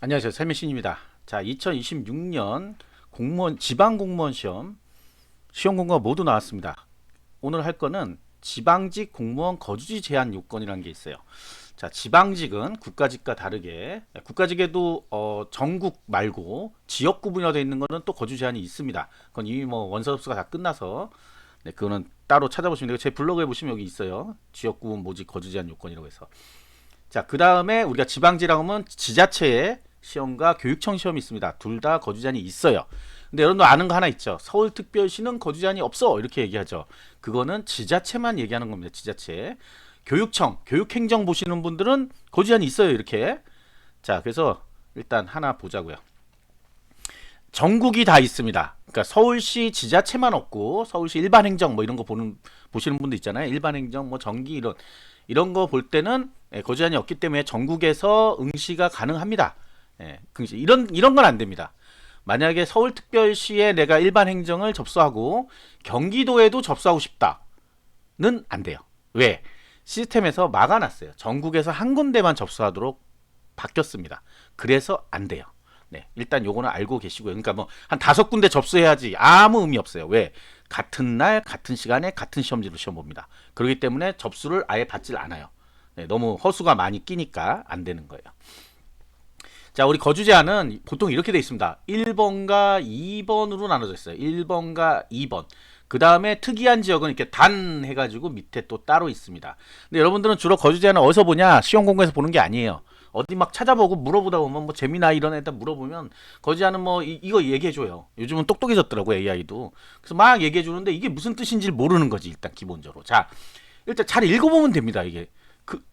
안녕하세요. 설민신입니다. 자, 2026년 공무원 지방 공무원 시험 공고가 모두 나왔습니다. 오늘 할 거는 지방직 공무원 거주지 제한 요건이라는 게 있어요. 자, 지방직은 국가직과 다르게 국가직에도 전국 말고 지역 구분이 되어 있는 거는 또 거주 제한이 있습니다. 그건 이미 뭐 원서 접수가 다 끝나서 그거는 따로 찾아보시면 되고 제 블로그에 보시면 여기 있어요. 지역 구분 모집 거주 제한 요건이라고 해서. 자, 그 다음에 우리가 지방지라고 하면 지자체의 시험과 교육청 시험이 있습니다. 둘 다 거주 제한이 있어요. 근데 여러분도 아는 거 하나 있죠. 서울특별시는 거주 제한이 없어 이렇게 얘기하죠. 그거는 지자체만 얘기하는 겁니다. 지자체. 교육청, 교육행정 보시는 분들은 거주 제한이 있어요. 이렇게. 자, 그래서 일단 하나 보자고요. 전국이 다 있습니다. 그러니까 서울시 지자체만 없고 서울시 일반행정 뭐 이런 거 보시는 분도 있잖아요. 일반행정 뭐 전기 이런 거 볼 때는 거주 제한이 없기 때문에 전국에서 응시가 가능합니다. 이런 건 안 됩니다. 만약에 서울특별시에 내가 일반 행정을 접수하고 경기도에도 접수하고 싶다는 안 돼요. 왜? 시스템에서 막아놨어요. 전국에서 한 군데만 접수하도록 바뀌었습니다. 그래서 안 돼요. 네, 일단 요거는 알고 계시고요. 그러니까 뭐 한 5군데 접수해야지 아무 의미 없어요. 왜? 같은 날, 같은 시간에, 같은 시험지로 시험 봅니다. 그렇기 때문에 접수를 아예 받질 않아요. 네, 너무 허수가 많이 끼니까 안 되는 거예요. 자, 우리 거주 제한은 보통 이렇게 돼 있습니다. 1번과 2번으로 나눠져 있어요. 1번과 2번. 그 다음에 특이한 지역은 이렇게 단 해가지고 밑에 또 따로 있습니다. 근데 여러분들은 주로 거주 제한을 어디서 보냐? 시험 공고에서 보는 게 아니에요. 어디 막 찾아보고 물어보다 보면 뭐 재미나 이런 애들 물어보면 거주 제한은 뭐 이거 얘기해줘요. 요즘은 똑똑해졌더라고 AI도. 그래서 막 얘기해주는데 이게 무슨 뜻인지 모르는 거지 일단 기본적으로. 자, 일단 잘 읽어보면 됩니다 이게.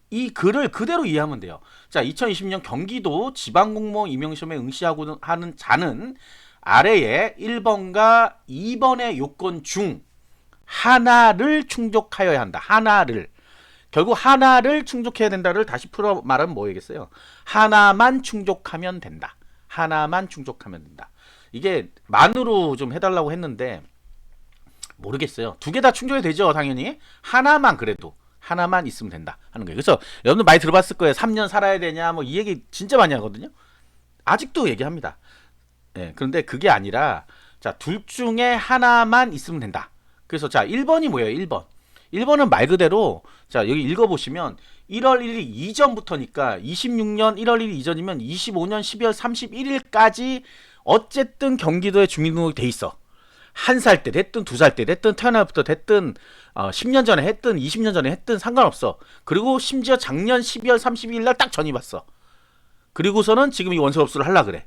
이 글을 그대로 이해하면 돼요. 자, 2020년 경기도 지방공무원 임용시험에 응시하고 하는 자는 아래에 1번과 2번의 요건 중 하나를 충족하여야 한다. 하나를. 결국 하나를 충족해야 된다를 다시 풀어 말하면 뭐겠어요? 하나만 충족하면 된다. 하나만 충족하면 된다. 이게 만으로 좀 해달라고 했는데 모르겠어요. 두 개 다 충족이 되죠, 당연히. 하나만 그래도. 하나만 있으면 된다 하는 거예요. 그래서 여러분들 많이 들어봤을 거예요. 3년 살아야 되냐 뭐 이 얘기 진짜 많이 하거든요. 아직도 얘기합니다. 그런데 그게 아니라 자, 둘 중에 하나만 있으면 된다. 그래서 자, 1번이 뭐예요? 1번. 1번은 말 그대로 자, 여기 읽어 보시면 1월 1일 이전부터니까 26년 1월 1일 이전이면 25년 12월 31일까지 어쨌든 경기도에 주민등록이 돼 있어. 한 살 때 됐든 2살 때 됐든 태어나부터 됐든 10년 전에 했든 20년 전에 했든 상관없어. 그리고 심지어 작년 12월 30일 날 딱 전이 왔어. 그리고서는 지금 이 원서 접수를 하려 그래.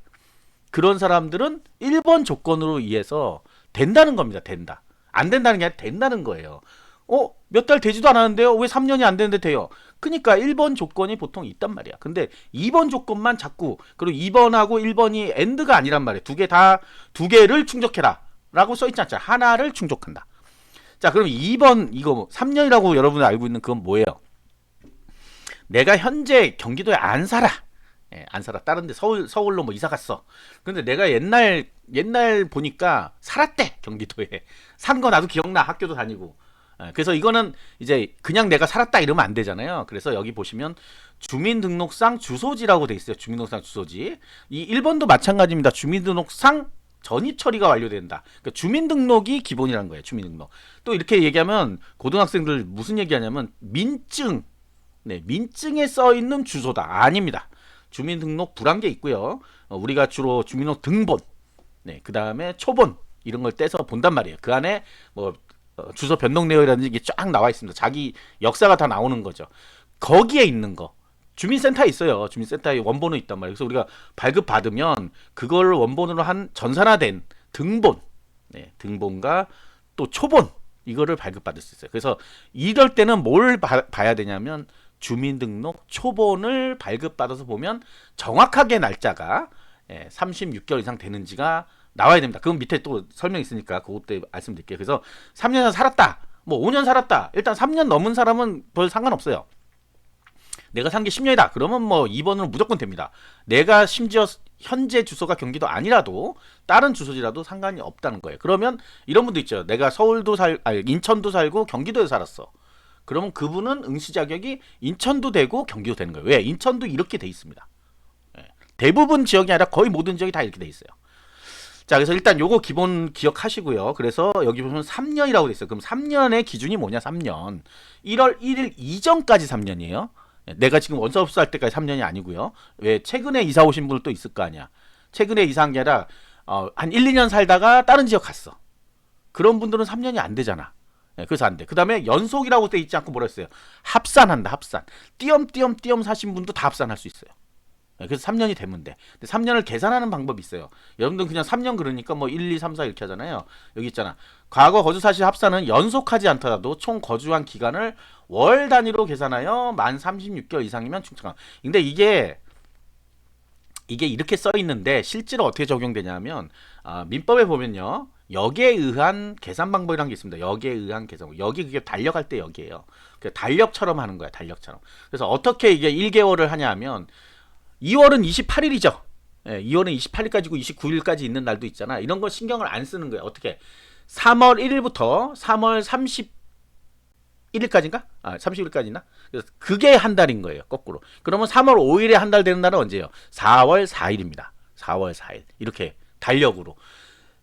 그런 사람들은 1번 조건으로 의해서 된다는 겁니다. 된다. 안 된다는 게 아니라 된다는 거예요. 몇 달 되지도 않았는데요. 왜 3년이 안 되는데 돼요? 그러니까 1번 조건이 보통 있단 말이야. 근데 2번 조건만 자꾸 그리고 2번하고 1번이 엔드가 아니란 말이에요. 두 개를 충족해라. 라고 써있지 않죠. 하나를 충족한다. 자, 그럼 2번 이거 3년이라고 여러분이 알고 있는 그건 뭐예요? 내가 현재 경기도에 안 살아. 안 살아. 다른 데 서울로 뭐 이사 갔어. 근데 내가 옛날 보니까 살았대. 경기도에. 산 거 나도 기억나. 학교도 다니고. 그래서 이거는 이제 그냥 내가 살았다 이러면 안 되잖아요. 그래서 여기 보시면 주민등록상 주소지라고 돼 있어요. 주민등록상 주소지. 이 1번도 마찬가지입니다. 주민등록상 전입 처리가 완료된다. 그러니까 주민등록이 기본이라는 거예요. 주민등록. 또 이렇게 얘기하면 고등학생들 무슨 얘기하냐면 민증, 민증에 써 있는 주소다. 아닙니다. 주민등록 불한 게 있고요. 우리가 주로 주민등록 등본, 그 다음에 초본 이런 걸 떼서 본단 말이에요. 그 안에 뭐 주소 변동 내역이라든지 이게 쫙 나와 있습니다. 자기 역사가 다 나오는 거죠. 거기에 있는 거. 주민센터에 있어요. 주민센터에 원본은 있단 말이에요. 그래서 우리가 발급 받으면 그걸 원본으로 한 전산화된 등본, 등본과 또 초본 이거를 발급받을 수 있어요. 그래서 이럴 때는 뭘 봐야 되냐면 주민등록 초본을 발급받아서 보면 정확하게 날짜가 36개월 이상 되는지가 나와야 됩니다. 그건 밑에 또 설명 있으니까 그것도 말씀드릴게요. 그래서 3년 살았다, 뭐 5년 살았다. 일단 3년 넘은 사람은 별 상관없어요. 내가 산 게 10년이다. 그러면 뭐 2번으로 무조건 됩니다. 내가 심지어 현재 주소가 경기도 아니라도 다른 주소지라도 상관이 없다는 거예요. 그러면 이런 분도 있죠. 내가 인천도 살고 경기도에 살았어. 그러면 그분은 응시 자격이 인천도 되고 경기도 되는 거예요. 왜? 인천도 이렇게 돼 있습니다. 대부분 지역이 아니라 거의 모든 지역이 다 이렇게 돼 있어요. 자, 그래서 일단 요거 기본 기억하시고요. 그래서 여기 보면 3년이라고 돼 있어요. 그럼 3년의 기준이 뭐냐? 3년. 1월 1일 이전까지 3년이에요. 내가 지금 원서업소 할 때까지 3년이 아니고요. 왜 최근에 이사 오신 분들 또 있을 거 아니야. 최근에 이사한 게 아니라 한 1, 2년 살다가 다른 지역 갔어. 그런 분들은 3년이 안 되잖아. 그래서 안 돼. 그 다음에 연속이라고 돼 있지 않고 뭐라 했어요? 합산한다, 합산. 띄엄띄엄 사신 분도 다 합산할 수 있어요. 그래서 3년이 되면 돼. 근데 3년을 계산하는 방법이 있어요. 여러분들 그냥 3년 그러니까 뭐 1, 2, 3, 4 이렇게 하잖아요. 여기 있잖아. 과거 거주 사실 합산은 연속하지 않더라도 총 거주한 기간을 월 단위로 계산하여 만 36개월 이상이면 충청함. 근데 이게 이렇게 써 있는데 실제로 어떻게 적용되냐면 민법에 보면요. 역에 의한 계산 방법이라는 게 있습니다. 역에 의한 계산. 여기 그게 달력할 때 역이에요. 달력처럼 하는 거야. 달력처럼. 그래서 어떻게 이게 1개월을 하냐면 2월은 28일이죠. 예, 2월은 28일까지고 29일까지 있는 날도 있잖아. 이런 거 신경을 안 쓰는 거야. 어떻게? 3월 1일부터 3월 31일까지인가? 30일까지나? 그래서 그게 한 달인 거예요. 거꾸로. 그러면 3월 5일에 한 달 되는 날은 언제예요? 4월 4일입니다. 4월 4일. 이렇게 달력으로.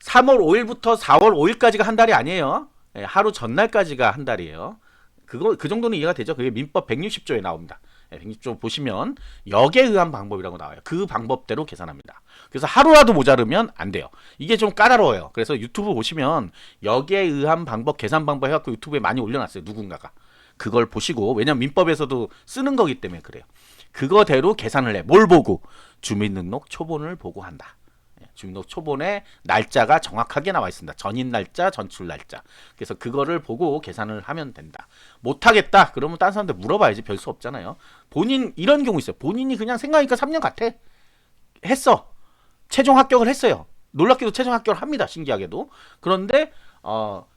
3월 5일부터 4월 5일까지가 한 달이 아니에요. 예, 하루 전날까지가 한 달이에요. 그 정도는 이해가 되죠. 그게 민법 160조에 나옵니다. 160조 보시면 역에 의한 방법이라고 나와요. 그 방법대로 계산합니다. 그래서 하루라도 모자르면 안 돼요. 이게 좀 까다로워요. 그래서 유튜브 보시면 역에 의한 방법, 계산 방법 해갖고 유튜브에 많이 올려놨어요. 누군가가. 그걸 보시고, 왜냐면 민법에서도 쓰는 거기 때문에 그래요. 그거대로 계산을 해. 뭘 보고? 주민등록 초본을 보고 한다. 주민등록 초본에 날짜가 정확하게 나와 있습니다. 전인 날짜, 전출 날짜. 그래서 그거를 보고 계산을 하면 된다. 못하겠다? 그러면 다른 사람한테 물어봐야지. 별 수 없잖아요. 본인 이런 경우 있어요. 본인이 그냥 생각하니까 3년 같아. 했어. 최종 합격을 했어요. 놀랍게도 최종 합격을 합니다. 신기하게도. 그런데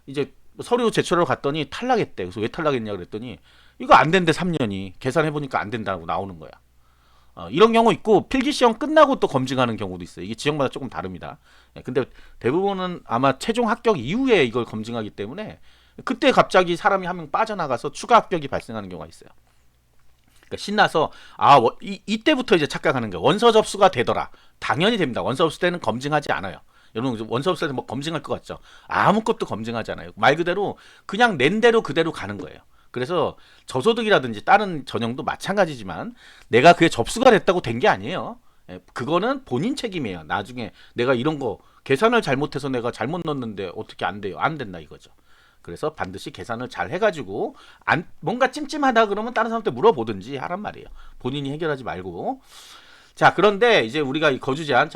이제 서류 제출하러 갔더니 탈락했대. 그래서 왜 탈락했냐 그랬더니 이거 안 된대. 3년이. 계산해보니까 안 된다고 나오는 거야. 이런 경우 있고 필기시험 끝나고 또 검증하는 경우도 있어요. 이게 지역마다 조금 다릅니다. 근데 대부분은 아마 최종 합격 이후에 이걸 검증하기 때문에 그때 갑자기 사람이 한 명 빠져나가서 추가 합격이 발생하는 경우가 있어요. 그러니까 신나서 이때부터 이제 착각하는 거예요. 원서 접수가 되더라. 당연히 됩니다. 원서 접수 때는 검증하지 않아요. 여러분 원서 접수 때 뭐 검증할 것 같죠? 아무것도 검증하지 않아요. 말 그대로 그냥 낸 대로 그대로 가는 거예요. 그래서 저소득이라든지 다른 전형도 마찬가지지만 내가 그게 접수가 됐다고 된 게 아니에요. 그거는 본인 책임이에요. 나중에 내가 이런 거 계산을 잘못해서 내가 잘못 넣었는데 어떻게 안 돼요? 안 된다 이거죠. 그래서 반드시 계산을 잘 해가지고 뭔가 찜찜하다 그러면 다른 사람한테 물어보든지 하란 말이에요. 본인이 해결하지 말고. 자, 그런데 이제 우리가 이 거주 제한,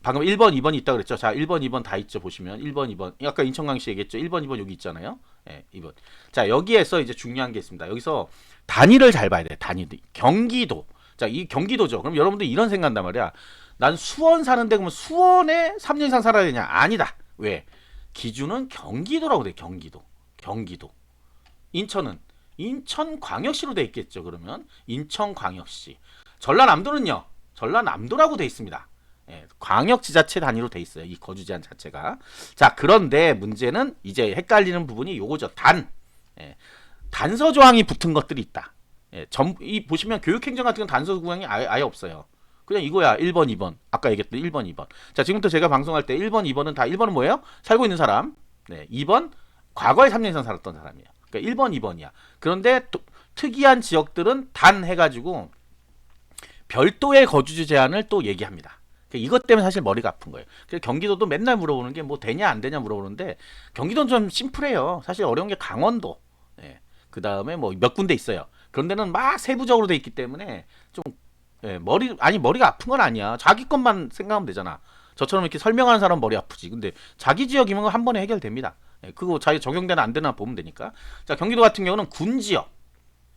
방금 1번, 2번이 있다 그랬죠. 자, 1번, 2번 다 있죠. 보시면 1번, 2번. 아까 인천광씨 얘기했죠. 1번, 2번 여기 있잖아요. 예, 2번. 자, 여기에서 이제 중요한 게 있습니다. 여기서 단위를 잘 봐야 돼. 단위. 경기도. 자, 이 경기도죠. 그럼 여러분들 이런 생각한단 말이야. 난 수원 사는데 그러면 수원에 3년 이상 살아야 되냐? 아니다. 왜? 기준은 경기도라고 돼. 경기도. 인천은 인천광역시로 돼 있겠죠. 그러면 인천광역시. 전라남도는요. 전라남도라고 돼 있습니다. 예, 광역지자체 단위로 돼 있어요. 이 거주 제한 자체가. 자, 그런데 문제는 이제 헷갈리는 부분이 요거죠. 단서 조항이 붙은 것들이 있다. 예, 이 보시면 교육행정 같은 건 단서 조항이 아예 없어요. 그냥 이거야. 1번, 2번. 아까 얘기했던 1번, 2번. 자, 지금부터 제가 방송할 때 1번, 2번은 다 1번은 뭐예요? 살고 있는 사람. 네, 2번 과거에 3년 이상 살았던 사람이에요. 그러니까 1번, 2번이야. 그런데 특이한 지역들은 단 해가지고 별도의 거주지 제한을 또 얘기합니다. 이것 때문에 사실 머리가 아픈 거예요. 그래서 경기도도 맨날 물어보는 게 뭐 되냐 안 되냐 물어보는데 경기도는 좀 심플해요. 사실 어려운 게 강원도. 예, 그 다음에 뭐 몇 군데 있어요. 그런 데는 막 세부적으로 돼 있기 때문에 좀 머리가 아픈 건 아니야. 자기 것만 생각하면 되잖아. 저처럼 이렇게 설명하는 사람 머리 아프지. 근데 자기 지역이면 한 번에 해결됩니다. 예, 그거 자기 적용되나 안 되나 보면 되니까. 자, 경기도 같은 경우는 군 지역.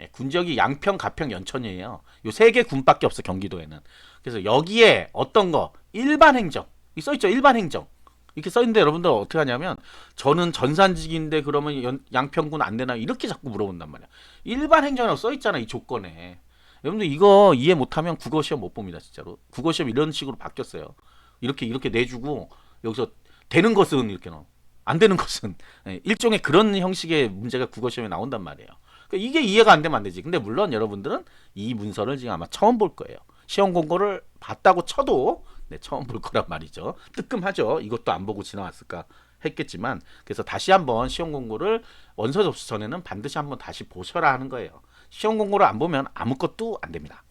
예, 군 지역이 양평, 가평, 연천이에요. 요 세 개 군밖에 없어 경기도에는. 그래서 여기에 어떤 거 일반 행정 이 써 있죠. 일반 행정 이렇게 써 있는데 여러분들 어떻게 하냐면 저는 전산직인데 그러면 양평군 안 되나 이렇게 자꾸 물어본단 말이야. 일반 행정이라고 써 있잖아 이 조건에. 여러분들 이거 이해 못하면 국어 시험 못 봅니다 진짜로. 국어 시험 이런 식으로 바뀌었어요. 이렇게 내주고 여기서 되는 것은 이렇게 넣어. 안 되는 것은 일종의 그런 형식의 문제가 국어 시험에 나온단 말이에요. 그러니까 이게 이해가 안 되면 안 되지. 근데 물론 여러분들은 이 문서를 지금 아마 처음 볼 거예요. 시험 공고를 봤다고 쳐도 처음 볼 거란 말이죠. 뜨끔하죠. 이것도 안 보고 지나왔을까 했겠지만, 그래서 다시 한번 시험 공고를 원서 접수 전에는 반드시 한번 다시 보셔라 하는 거예요. 시험 공고를 안 보면 아무것도 안 됩니다.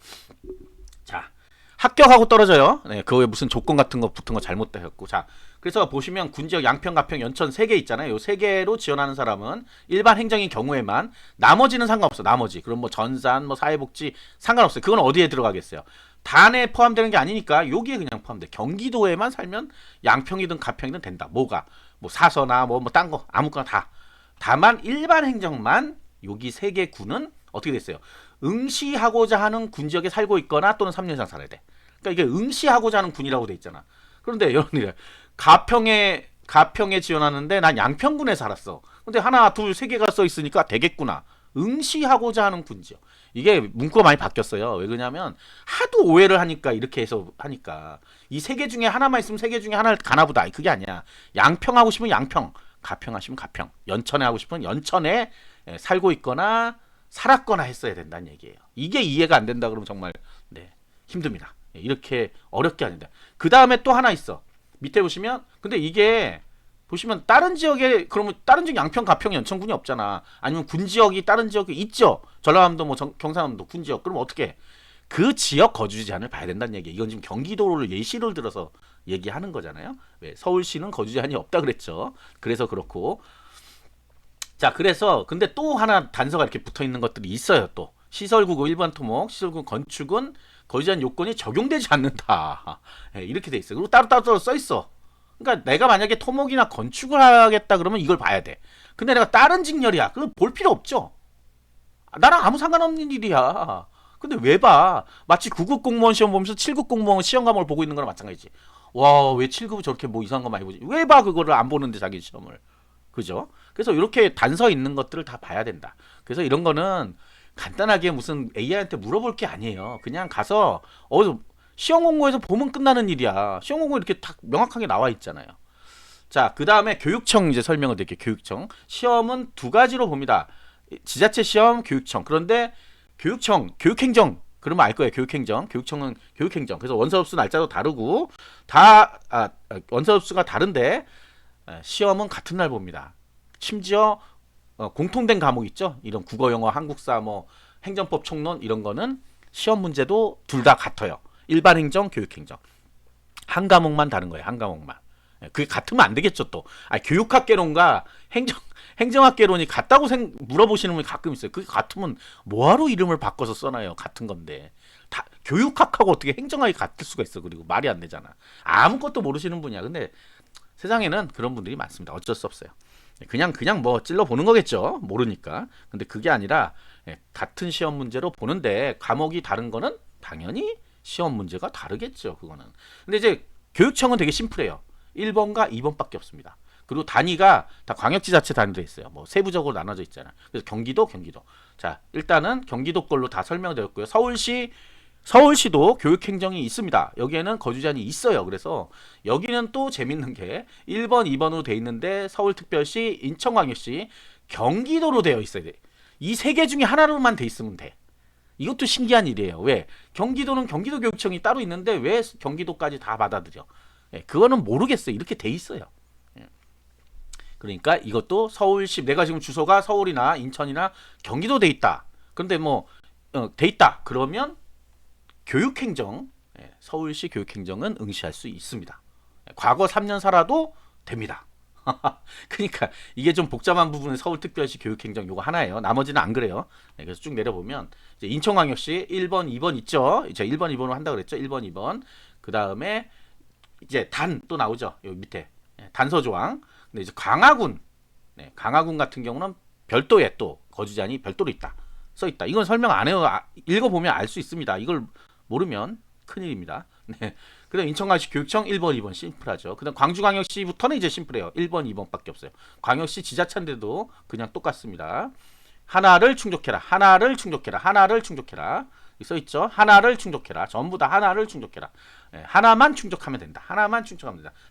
자, 합격하고 떨어져요. 그거에 무슨 조건 같은 거 붙은 거 잘못되었고. 자, 그래서 보시면 군지역, 양평, 가평, 연천 3개 있잖아요. 요 3개로 지원하는 사람은 일반 행정인 경우에만, 나머지는 상관없어. 나머지. 그럼 뭐 전산, 뭐 사회복지 상관없어요. 그건 어디에 들어가겠어요? 단에 포함되는 게 아니니까 여기에 그냥 포함돼. 경기도에만 살면 양평이든 가평이든 된다. 뭐가? 뭐 사서나 뭐 딴 거 아무거나 다. 다만 일반 행정만 여기 3개 구는 어떻게 됐어요? 응시하고자 하는 군지역에 살고 있거나 또는 3년 이상 살아야 돼. 그러니까 이게 응시하고자 하는 군이라고 돼 있잖아. 그런데 여러분들 가평에 지원하는데 난 양평군에 살았어. 근데 하나, 둘, 3개가 써 있으니까 되겠구나. 응시하고자 하는 군지역. 이게 문구가 많이 바뀌었어요. 왜 그러냐면 하도 오해를 하니까, 이렇게 해서 하니까 이 3개 중에 하나만 있으면 3개 중에 하나를 가나보다. 그게 아니야. 양평 하고 싶으면 양평, 가평 하시면 가평, 연천에 하고 싶으면 연천에 살고 있거나 살았거나 했어야 된다는 얘기예요. 이게 이해가 안 된다 그러면 정말 힘듭니다. 이렇게 어렵게 아니다. 그 다음에 또 하나 있어. 밑에 보시면, 근데 이게 보시면 다른 지역에, 그러면 다른 지역 양평, 가평, 연천군이 없잖아. 아니면 군 지역이 다른 지역에 있죠. 전라남도, 뭐 경상남도 군 지역. 그럼 어떻게? 그 지역 거주 제한을 봐야 된다는 얘기예요. 이건 지금 경기도를 예시를 들어서 얘기하는 거잖아요. 왜? 서울시는 거주 제한이 없다 그랬죠. 그래서 그렇고. 자, 그래서 근데 또 하나 단서가 이렇게 붙어 있는 것들이 있어요. 또 시설구고 일반 토목, 시설구 건축은 거주 제한 요건이 적용되지 않는다. 이렇게 돼 있어요. 그리고 따로 써 있어. 그러니까 내가 만약에 토목이나 건축을 하겠다 그러면 이걸 봐야 돼. 근데 내가 다른 직렬이야. 그럼 볼 필요 없죠. 나랑 아무 상관없는 일이야. 근데 왜 봐? 마치 9급 공무원 시험 보면서 7급 공무원 시험 과목을 보고 있는 거랑 마찬가지지. 와, 왜 7급은 저렇게 뭐 이상한 거 많이 보지? 왜 봐, 그거를 안 보는데 자기 시험을. 그죠? 그래서 이렇게 단서 있는 것들을 다 봐야 된다. 그래서 이런 거는 간단하게 무슨 AI한테 물어볼 게 아니에요. 그냥 가서 시험 공고에서 보면 끝나는 일이야. 시험 공고 이렇게 딱 명확하게 나와 있잖아요. 자, 그 다음에 교육청 이제 설명을 드릴게요. 교육청. 시험은 2가지로 봅니다. 지자체 시험, 교육청. 그런데 교육청, 교육행정. 그러면 알 거예요. 교육행정. 교육청은 교육행정. 그래서 원서 접수 날짜도 다르고, 원서 접수가 다른데, 시험은 같은 날 봅니다. 심지어 공통된 과목 있죠. 이런 국어, 영어, 한국사, 뭐 행정법, 총론 이런 거는 시험 문제도 둘 다 같아요. 일반 행정, 교육 행정. 한 과목만 다른 거예요. 한 과목만. 그게 같으면 안 되겠죠, 또. 교육학개론과 행정학개론이 같다고 물어보시는 분이 가끔 있어요. 그게 같으면 뭐하러 이름을 바꿔서 써놔요. 같은 건데. 다 교육학하고 어떻게 행정학이 같을 수가 있어. 그리고 말이 안 되잖아. 아무것도 모르시는 분이야. 근데 세상에는 그런 분들이 많습니다. 어쩔 수 없어요. 그냥 뭐 찔러 보는 거겠죠. 모르니까. 근데 그게 아니라 같은 시험 문제로 보는데 과목이 다른 거는 당연히 시험 문제가 다르겠죠. 그거는. 근데 이제 교육청은 되게 심플해요. 1번과 2번밖에 없습니다. 그리고 단위가 다 광역지자체 단위로 있어요. 뭐 세부적으로 나눠져 있잖아요. 그래서 경기도. 자, 일단은 경기도 걸로 다 설명드렸고요. 서울시도 교육행정이 있습니다. 여기에는 거주 제한이 있어요. 그래서 여기는 또 재밌는 게 1번, 2번으로 돼 있는데 서울특별시, 인천광역시, 경기도로 되어 있어야 돼. 이 3개 중에 하나로만 돼 있으면 돼. 이것도 신기한 일이에요. 왜? 경기도는 경기도 교육청이 따로 있는데 왜 경기도까지 다 받아들여? 그거는 모르겠어요. 이렇게 돼 있어요. 그러니까 이것도 서울시, 내가 지금 주소가 서울이나 인천이나 경기도 돼 있다. 그런데 뭐 돼 있다. 그러면 교육행정, 서울시 교육행정은 응시할 수 있습니다. 과거 3년 살아도 됩니다. 그러니까 이게 좀 복잡한 부분은 서울특별시 교육행정 요거 하나예요. 나머지는 안 그래요. 그래서 쭉 내려보면 이제 인천광역시 1번, 2번 있죠. 이제 1번, 2번으로 한다 그랬죠. 1번, 2번. 그 다음에 이제 단 또 나오죠. 여기 밑에 단서조항. 근데 이제 강화군, 강화군 같은 경우는 별도의 또 거주 제한이 별도로 있다. 써 있다. 이건 설명 안 해요. 읽어보면 알 수 있습니다. 이걸 모르면 큰일입니다. 네. 그다음 인천광역시 교육청 1번, 2번 심플하죠. 그다음 광주광역시부터는 이제 심플해요. 1번, 2번밖에 없어요. 광역시 지자체인데도 그냥 똑같습니다. 하나를 충족해라. 써 있죠. 하나를 충족해라. 전부 다 하나를 충족해라. 하나만 충족하면 된다.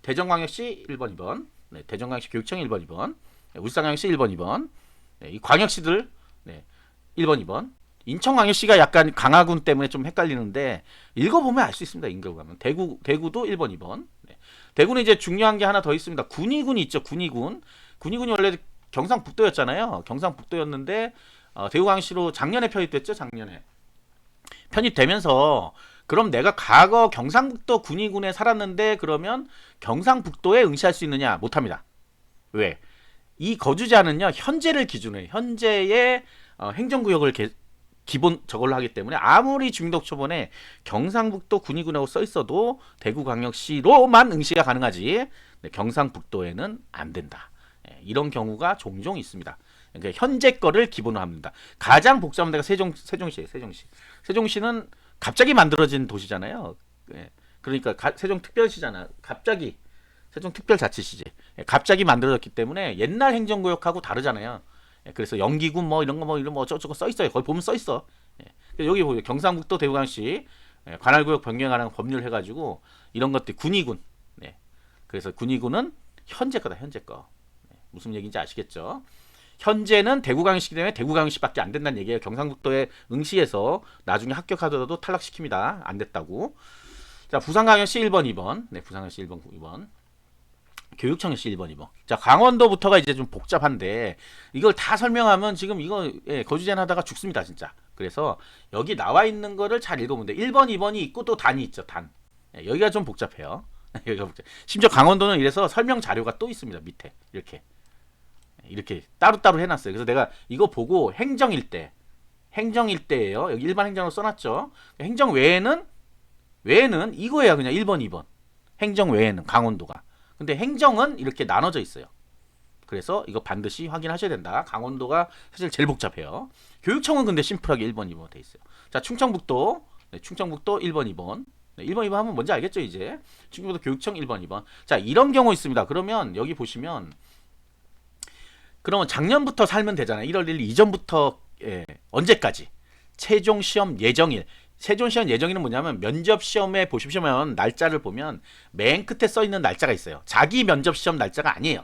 대전광역시 1번, 2번. 대전광역시 교육청 1번, 2번. 울산광역시 1번, 2번. 이 광역시들 1번, 2번. 인천광역시가 약간 강화군 때문에 좀 헷갈리는데 읽어보면 알 수 있습니다. 읽어보면 대구도 1번, 2번. 네. 대구는 이제 중요한 게 하나 더 있습니다. 군위군이 있죠. 군위군이 원래 경상북도였잖아요. 경상북도였는데 대구광역시로 작년에 편입됐죠. 작년에 편입되면서 그럼 내가 과거 경상북도 군위군에 살았는데 그러면 경상북도에 응시할 수 있느냐? 못합니다. 왜? 이 거주자는요 현재를 기준으로 해요. 현재의 행정구역을 기본 저걸로 하기 때문에 아무리 주민등록초본에 경상북도 군위군이라고 써 있어도 대구광역시로만 응시가 가능하지 경상북도에는 안 된다. 이런 경우가 종종 있습니다. 그러니까 현재 거를 기본으로 합니다. 가장 복잡한 데가 세종시예요. 세종시는 갑자기 만들어진 도시잖아요. 그러니까 세종특별시잖아. 갑자기 세종특별자치시지. 갑자기 만들어졌기 때문에 옛날 행정구역하고 다르잖아요. 그래서 연기군 뭐 이런 거 어쩌고 써 있어요. 거기 보면 써 있어. 여기 보세요. 경상북도 대구광역시 관할구역 변경하는 법률 해가지고 이런 것들 군위군. 그래서 군위군은 현재 거다. 현재 거. 무슨 얘기인지 아시겠죠? 현재는 대구광역시기 때문에 대구광역시밖에 안 된다는 얘기예요. 경상북도에 응시해서 나중에 합격하더라도 탈락시킵니다. 안 됐다고. 자, 부산광역시 1번, 2번. 네, 부산광역시 1번, 2번. 교육청역시 1번, 2번. 자, 강원도부터가 이제 좀 복잡한데 이걸 다 설명하면 지금 이거 거주제한 하다가 죽습니다, 진짜. 그래서 여기 나와 있는 거를 잘 읽어보면 돼. 1번, 2번이 있고 또 단이 있죠, 단. 여기가 좀 복잡해요. 여기가 복잡. 심지어 강원도는 이래서 설명 자료가 또 있습니다, 밑에. 이렇게 따로따로 해놨어요. 그래서 내가 이거 보고 행정일대예요. 여기 일반 행정으로 써놨죠. 행정 외에는 이거야 그냥 1번, 2번. 행정 외에는 강원도가. 근데 행정은 이렇게 나눠져 있어요. 그래서 이거 반드시 확인하셔야 된다. 강원도가 사실 제일 복잡해요. 교육청은 근데 심플하게 1번, 2번 돼 있어요. 자, 충청북도 1번, 2번. 1번, 2번 하면 뭔지 알겠죠, 이제? 충청북도 교육청 1번, 2번. 자, 이런 경우 있습니다. 그러면 여기 보시면 그러면 작년부터 살면 되잖아요. 1월 1일 이전부터 언제까지? 최종 시험 예정일. 최종 시험 예정일은 뭐냐면 면접 시험에 보시면 날짜를 보면 맨 끝에 써 있는 날짜가 있어요. 자기 면접 시험 날짜가 아니에요.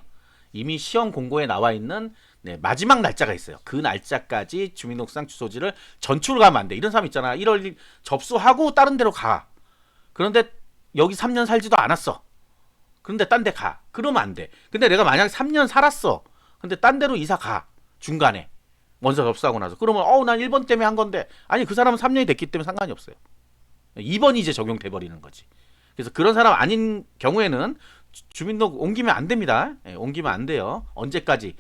이미 시험 공고에 나와 있는 마지막 날짜가 있어요. 그 날짜까지 주민등록상 주소지를 전출을 가면 안 돼. 이런 사람 있잖아. 1월 1일 접수하고 다른 데로 가. 그런데 여기 3년 살지도 않았어. 그런데 딴 데 가. 그러면 안 돼. 근데 내가 만약 3년 살았어. 근데 딴 데로 이사 가. 중간에. 원서 접수하고 나서. 그러면 난 1번 때문에 한 건데. 아니 그 사람은 3년이 됐기 때문에 상관이 없어요. 2번이 이제 적용돼 버리는 거지. 그래서 그런 사람 아닌 경우에는 주민등록 옮기면 안 됩니다. 옮기면 안 돼요. 언제까지?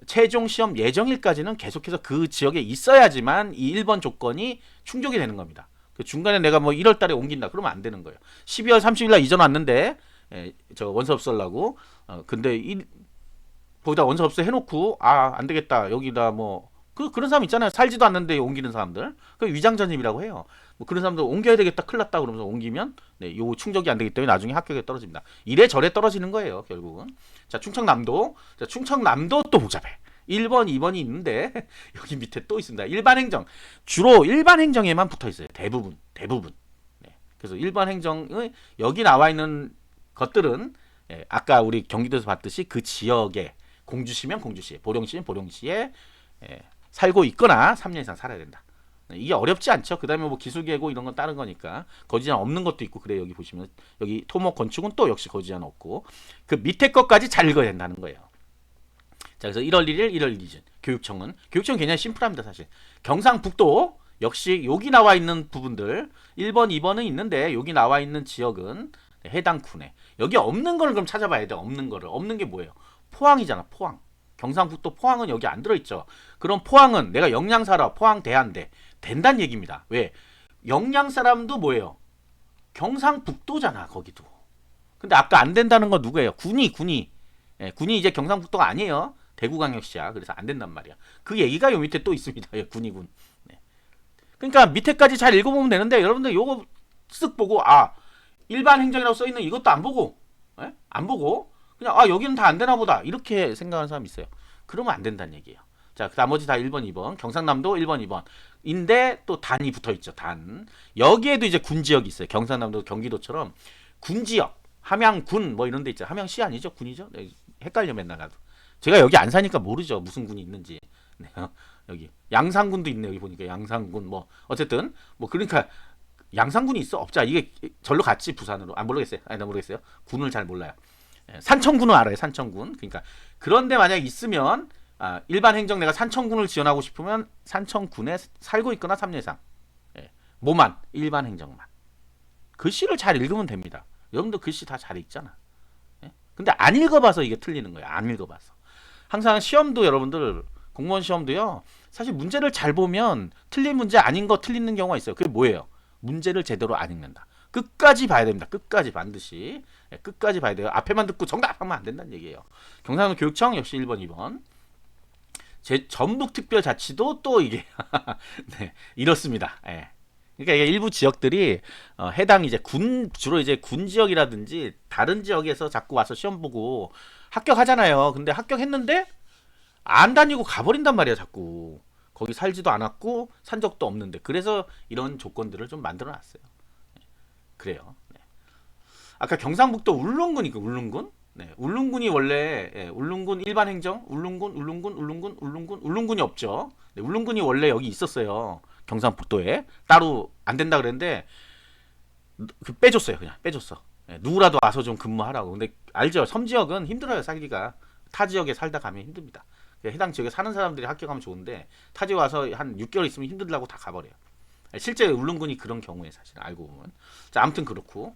최종 시험 예정일까지는 계속해서 그 지역에 있어야지만 이 1번 조건이 충족이 되는 겁니다. 그 중간에 내가 뭐 1월 달에 옮긴다. 그러면 안 되는 거예요. 12월 30일 날 이전 왔는데 저 원서 접수하려고 근데 거기다 원서 접수 해놓고 안 되겠다. 여기다 뭐 그런 사람 있잖아요. 살지도 않는데 옮기는 사람들. 그 위장전입이라고 해요. 뭐 그런 사람들 옮겨야 되겠다. 큰일 났다. 그러면서 옮기면 요 충족이 안 되기 때문에 나중에 합격에 떨어집니다. 이래저래 떨어지는 거예요. 결국은. 자, 충청남도. 자, 충청남도 또 복잡해. 1번, 2번이 있는데 여기 밑에 또 있습니다. 일반 행정. 주로 일반 행정에만 붙어 있어요. 대부분. 그래서 일반 행정의 여기 나와 있는 것들은 아까 우리 경기도에서 봤듯이 그 지역에 공주시면 공주시에, 보령시면 보령시에 살고 있거나 3년 이상 살아야 된다. 이게 어렵지 않죠. 그 다음에 뭐 기술계고 이런 건 다른 거니까 거주제한 없는 것도 있고 그래. 여기 보시면 여기 토목 건축은 또 역시 거주제한 없고 그 밑에 것까지 잘 읽어야 된다는 거예요. 자, 그래서 1월 1일 1월 2일 교육청은 굉장히 심플합니다. 사실 경상북도 역시 여기 나와 있는 부분들 1번 2번은 있는데 여기 나와 있는 지역은 해당 군에 여기 없는 거를 그럼 찾아봐야 돼. 없는 거를. 없는 게 뭐예요? 포항이잖아. 포항. 경상북도 포항은 여기 안 들어있죠. 그럼 포항은 내가 영양 살아. 포항 대한대. 된다는 얘기입니다. 왜? 영양 사람도 뭐예요? 경상북도잖아. 거기도. 근데 아까 안 된다는 건 누구예요? 군이 군이 이제 경상북도가 아니에요. 대구광역시야. 그래서 안 된단 말이야. 그 얘기가 요 밑에 또 있습니다. 군이군. 그러니까 밑에까지 잘 읽어보면 되는데 여러분들 요거 쓱 보고 일반 행정이라고 써있는 이것도 안 보고 안 보고 그냥 여기는 다 안 되나 보다 이렇게 생각하는 사람이 있어요. 그러면 안 된다는 얘기예요. 자, 나머지 다 1번, 2번. 경상남도 1번, 2번. 인데 또 단이 붙어 있죠. 단. 여기에도 이제 군지역이 있어요. 경상남도, 경기도처럼 군지역, 함양군 뭐 이런 데 있죠. 함양시 아니죠? 군이죠? 헷갈려 맨날 나도. 제가 여기 안 사니까 모르죠. 무슨 군이 있는지. 여기 양산군도 있네. 여기 보니까 양산군 뭐 어쨌든 뭐 그러니까 양산군이 있어 없자 이게 절로 갔지 부산으로. 아 모르겠어요. 아니 나 모르겠어요. 군을 잘 몰라요. 예, 산청군은 알아요. 산청군. 그러니까 그런데 만약 있으면 일반 행정 내가 산청군을 지원하고 싶으면 산청군에 살고 있거나 3년 이상. 예, 뭐만 일반 행정만. 글씨를 잘 읽으면 됩니다. 여러분도 글씨 다 잘 읽잖아. 예? 근데 안 읽어봐서 이게 틀리는 거예요. 안 읽어봐서. 항상 시험도 여러분들 공무원 시험도요. 사실 문제를 잘 보면 틀린 문제 아닌 거 틀리는 경우가 있어요. 그게 뭐예요? 문제를 제대로 안 읽는다. 끝까지 봐야 됩니다. 끝까지 반드시. 예, 끝까지 봐야 돼요. 앞에만 듣고 정답하면 안 된다는 얘기예요. 경상도 교육청 역시 1번, 2번. 제 전북특별자치도 또 이게 네, 이렇습니다. 예. 그러니까 이게 일부 지역들이 해당 이제 주로 이제 군 지역이라든지 다른 지역에서 자꾸 와서 시험 보고 합격하잖아요. 근데 합격했는데 안 다니고 가버린단 말이야 자꾸. 거기 살지도 않았고 산 적도 없는데. 그래서 이런 조건들을 좀 만들어놨어요. 그래요. 네. 아까 경상북도 울릉군이니까 울릉군. 네, 울릉군이 원래 울릉군 일반 행정, 울릉군이 없죠. 네, 울릉군이 원래 여기 있었어요. 경상북도에 따로 안 된다 그랬는데 그 빼줬어요. 그냥 빼줬어. 네, 누구라도 와서 좀 근무하라고. 근데 알죠? 섬 지역은 힘들어요 살기가. 타 지역에 살다 가면 힘듭니다. 해당 지역에 사는 사람들이 합격하면 좋은데 타 지역 와서 한 6개월 있으면 힘들다고 다 가버려요. 실제 울릉군이 그런 경우에 사실 알고 보면. 자, 아무튼 그렇고.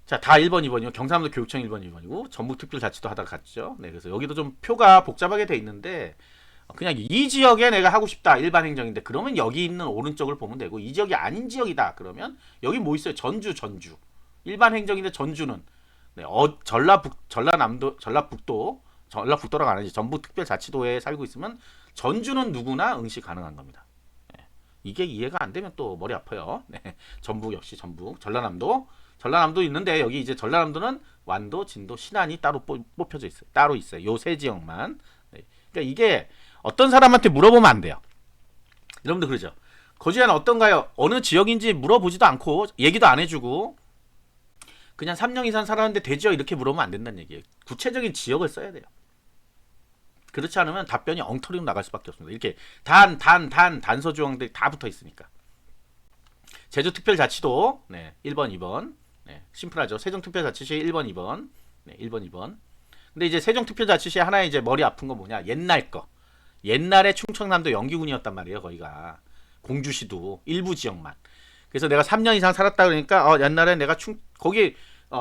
자, 다 1번, 2번이요. 경상도 교육청 1번, 2번이고 전북특별자치도 하다가 갔죠. 네, 그래서 여기도 좀 표가 복잡하게 돼 있는데 그냥 이 지역에 내가 하고 싶다. 일반 행정인데 그러면 여기 있는 오른쪽을 보면 되고 이 지역이 아닌 지역이다. 그러면 여기 뭐 있어요? 전주. 일반 행정인데 전주는 네, 전라북도라고 안 하지. 전북특별자치도에 살고 있으면 전주는 누구나 응시 가능한 겁니다. 네, 이게 이해가 안 되면 또 머리 아파요. 네, 전북 역시 전북, 전라남도 있는데 여기 이제 전라남도는 완도, 진도, 신안이 따로 뽑혀져 있어요. 따로 있어요. 요 세 지역만. 네. 그러니까 이게 어떤 사람한테 물어보면 안 돼요. 여러분들 그러죠. 거주자는 어떤가요? 어느 지역인지 물어보지도 않고 얘기도 안 해주고 그냥 3년 이상 살았는데 되죠? 이렇게 물어보면 안 된다는 얘기예요. 구체적인 지역을 써야 돼요. 그렇지 않으면 답변이 엉터리로 나갈 수밖에 없습니다. 이렇게 단서 조항들이 다 붙어 있으니까. 제주특별자치도 네, 1번, 2번. 네, 심플하죠. 세종특별자치시 1번, 2번. 네, 1번, 2번. 근데 이제 세종특별자치시 하나의 이제 머리 아픈 거 뭐냐? 옛날 거. 옛날에 충청남도 영기군이었단 말이에요, 거기가. 공주시도 일부 지역만. 그래서 내가 3년 이상 살았다 그러니까 옛날에 내가 거기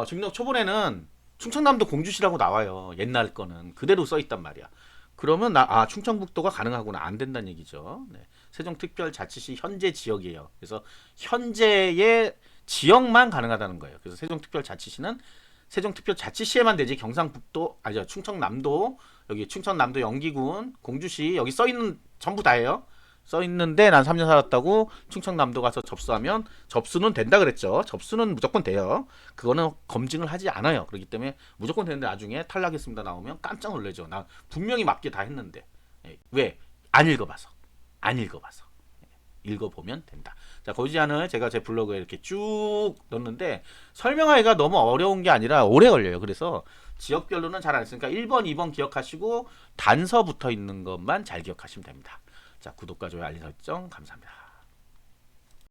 중력 초본에는 충청남도 공주시라고 나와요. 옛날 거는 그대로 써 있단 말이야. 그러면 충청북도가 가능하구나. 안 된다는 얘기죠. 네. 세종특별자치시 현재 지역이에요. 그래서 현재의 지역만 가능하다는 거예요. 그래서 세종특별자치시는 세종특별자치시에만 되지 경상북도 아니죠. 충청남도 여기 충청남도 영기군 공주시 여기 써 있는 전부 다예요. 써 있는데 난 3년 살았다고 충청남도 가서 접수하면 접수는 된다 그랬죠. 접수는 무조건 돼요. 그거는 검증을 하지 않아요. 그렇기 때문에 무조건 되는데 나중에 탈락했습니다 나오면 깜짝 놀라죠. 나 분명히 맞게 다 했는데 왜? 안 읽어봐서. 읽어보면 된다. 자, 거주제한을 제가 제 블로그에 이렇게 쭉 넣었는데 설명하기가 너무 어려운 게 아니라 오래 걸려요. 그래서 지역별로는 잘 안 했으니까 1번, 2번 기억하시고 단서 붙어 있는 것만 잘 기억하시면 됩니다. 자, 구독과 좋아요, 알림 설정 감사합니다.